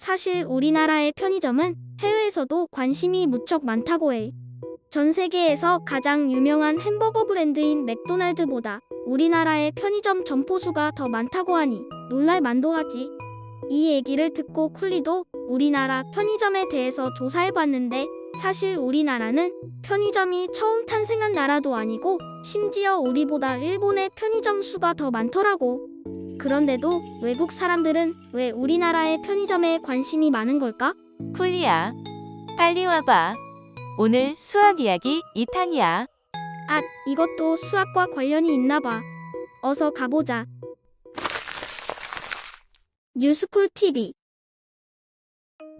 사실 우리나라의 편의점은 해외에서도 관심이 무척 많다고 해. 전 세계에서 가장 유명한 햄버거 브랜드인 맥도날드보다 우리나라의 편의점 점포수가 더 많다고 하니 놀랄 만도 하지. 이 얘기를 듣고 쿨리도 우리나라 편의점에 대해서 조사해봤는데 사실 우리나라는 편의점이 처음 탄생한 나라도 아니고 심지어 우리보다 일본의 편의점 수가 더 많더라고. 그런데도 외국 사람들은 왜 우리나라의 편의점에 관심이 많은 걸까? 쿨리야, 빨리 와봐. 오늘 수학 이야기 2탄이야. 아, 이것도 수학과 관련이 있나 봐. 어서 가보자. 뉴스쿨 TV.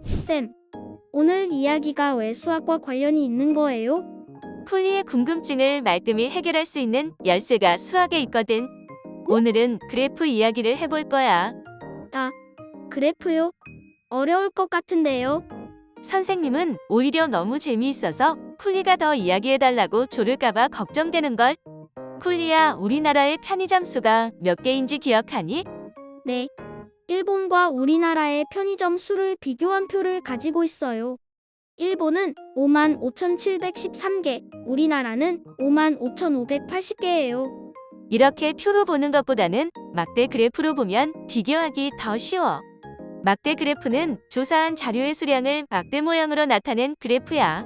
쌤, 오늘 이야기가 왜 수학과 관련이 있는 거예요? 쿨리의 궁금증을 말끔히 해결할 수 있는 열쇠가 수학에 있거든. 오늘은 그래프 이야기를 해볼 거야. 아, 그래프요? 어려울 것 같은데요. 선생님은 오히려 너무 재미있어서 쿨리가 더 이야기해달라고 조를까봐 걱정되는걸. 쿨리야, 우리나라의 편의점 수가 몇 개인지 기억하니? 네. 일본과 우리나라의 편의점 수를 비교한 표를 가지고 있어요. 일본은 55,713개, 우리나라는 55,580개예요. 이렇게 표로 보는 것보다는 막대 그래프로 보면 비교하기 더 쉬워. 막대 그래프는 조사한 자료의 수량을 막대 모양으로 나타낸 그래프야.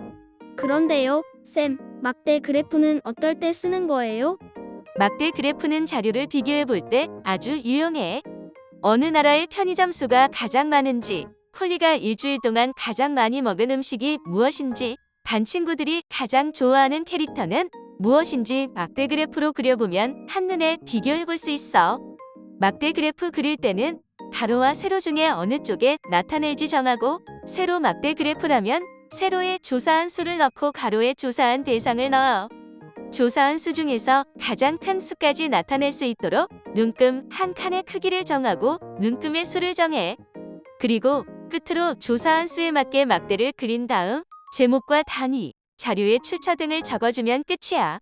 그런데요, 쌤, 막대 그래프는 어떨 때 쓰는 거예요? 막대 그래프는 자료를 비교해 볼 때 아주 유용해. 어느 나라의 편의점 수가 가장 많은지, 쿨리가 일주일 동안 가장 많이 먹은 음식이 무엇인지, 반 친구들이 가장 좋아하는 캐릭터는 무엇인지 막대 그래프로 그려보면 한눈에 비교해 볼 수 있어. 막대 그래프 그릴 때는 가로와 세로 중에 어느 쪽에 나타낼지 정하고, 세로 막대 그래프라면 세로에 조사한 수를 넣고 가로에 조사한 대상을 넣어. 조사한 수 중에서 가장 큰 수까지 나타낼 수 있도록 눈금 한 칸의 크기를 정하고 눈금의 수를 정해. 그리고 끝으로 조사한 수에 맞게 막대를 그린 다음 제목과 단위, 자료의 출처 등을 적어주면 끝이야.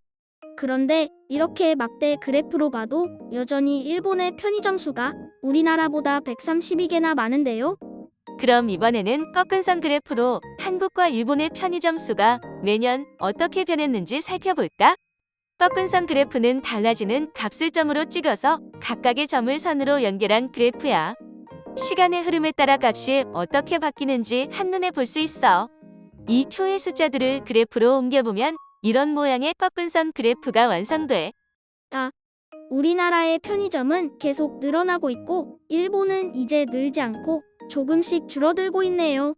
그런데 이렇게 막대 그래프로 봐도 여전히 일본의 편의점 수가 우리나라보다 132개나 많은데요? 그럼 이번에는 꺾은 선 그래프로 한국과 일본의 편의점 수가 매년 어떻게 변했는지 살펴볼까? 꺾은 선 그래프는 달라지는 값을 점으로 찍어서 각각의 점을 선으로 연결한 그래프야. 시간의 흐름에 따라 값이 어떻게 바뀌는지 한눈에 볼 수 있어. 이 표의 숫자들을 그래프로 옮겨보면 이런 모양의 꺾은 선 그래프가 완성돼. 아, 우리나라의 편의점은 계속 늘어나고 있고 일본은 이제 늘지 않고 조금씩 줄어들고 있네요.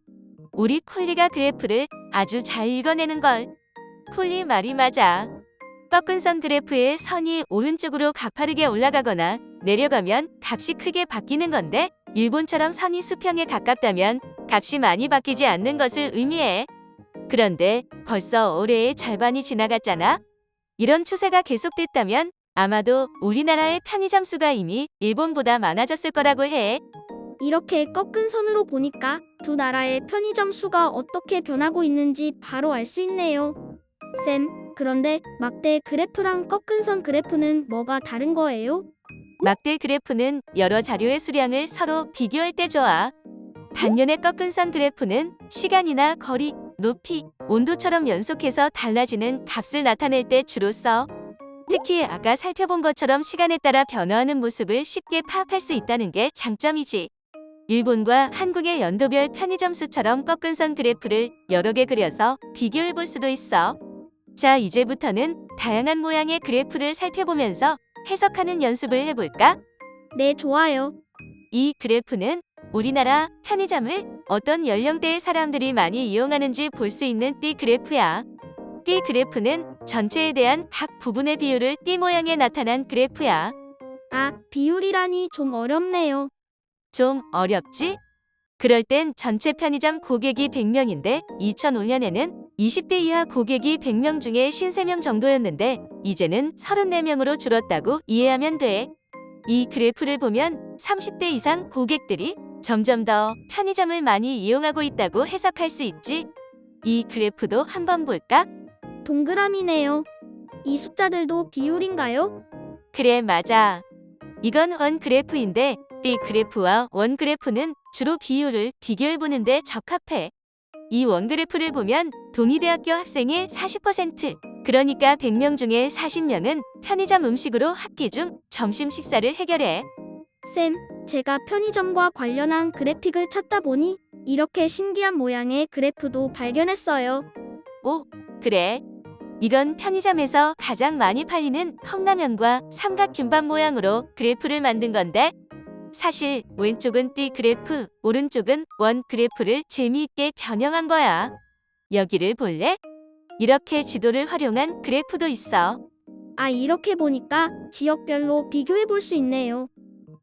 우리 쿨리가 그래프를 아주 잘 읽어내는 걸. 쿨리 말이 맞아. 꺾은 선 그래프의 선이 오른쪽으로 가파르게 올라가거나 내려가면 값이 크게 바뀌는 건데, 일본처럼 선이 수평에 가깝다면 값이 많이 바뀌지 않는 것을 의미해. 그런데 벌써 올해의 절반이 지나갔잖아. 이런 추세가 계속됐다면 아마도 우리나라의 편의점 수가 이미 일본보다 많아졌을 거라고 해. 이렇게 꺾은 선으로 보니까 두 나라의 편의점 수가 어떻게 변하고 있는지 바로 알 수 있네요. 쌤, 그런데 막대 그래프랑 꺾은 선 그래프는 뭐가 다른 거예요? 막대 그래프는 여러 자료의 수량을 서로 비교할 때 좋아. 반면에 꺾은 선 그래프는 시간이나 거리, 높이, 온도처럼 연속해서 달라지는 값을 나타낼 때 주로 써. 특히 아까 살펴본 것처럼 시간에 따라 변화하는 모습을 쉽게 파악할 수 있다는 게 장점이지. 일본과 한국의 연도별 편의점 수처럼 꺾은 선 그래프를 여러 개 그려서 비교해 볼 수도 있어. 자, 이제부터는 다양한 모양의 그래프를 살펴보면서 해석하는 연습을 해볼까? 네, 좋아요. 이 그래프는 우리나라 편의점을 어떤 연령대의 사람들이 많이 이용하는지 볼 수 있는 띠 그래프야. 띠 그래프는 전체에 대한 각 부분의 비율을 띠 모양에 나타난 그래프야. 아, 비율이라니 좀 어렵네요. 좀 어렵지? 그럴 땐 전체 편의점 고객이 100명인데 2005년에는 20대 이하 고객이 100명 중에 53명 정도였는데 이제는 34명으로 줄었다고 이해하면 돼. 이 그래프를 보면 30대 이상 고객들이 점점 더 편의점을 많이 이용하고 있다고 해석할 수 있지. 이 그래프도 한번 볼까? 동그라미네요. 이 숫자들도 비율인가요? 그래, 맞아. 이건 원 그래프인데 띠 그래프와 원 그래프는 주로 비율을 비교해보는데 적합해. 이 원그래프를 보면 동의대학교 학생의 40%, 그러니까 100명 중에 40명은 편의점 음식으로 학기 중 점심 식사를 해결해. 쌤, 제가 편의점과 관련한 그래픽을 찾다 보니 이렇게 신기한 모양의 그래프도 발견했어요. 오, 그래. 이건 편의점에서 가장 많이 팔리는 컵라면과 삼각김밥 모양으로 그래프를 만든 건데, 사실 왼쪽은 띠 그래프, 오른쪽은 원 그래프를 재미있게 변형한 거야. 여기를 볼래? 이렇게 지도를 활용한 그래프도 있어. 아, 이렇게 보니까 지역별로 비교해 볼 수 있네요.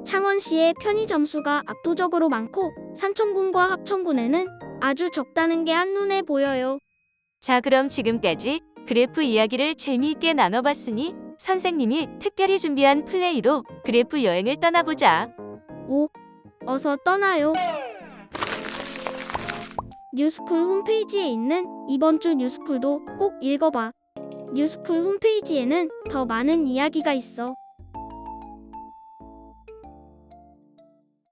창원시의 편의점 수가 압도적으로 많고 산청군과 합천군에는 아주 적다는 게 한눈에 보여요. 자, 그럼 지금까지 그래프 이야기를 재미있게 나눠봤으니 선생님이 특별히 준비한 플레이로 그래프 여행을 떠나보자. 오, 어서 떠나요. 뉴스쿨 홈페이지에 있는 이번 주 뉴스쿨도 꼭 읽어봐. 뉴스쿨 홈페이지에는 더 많은 이야기가 있어.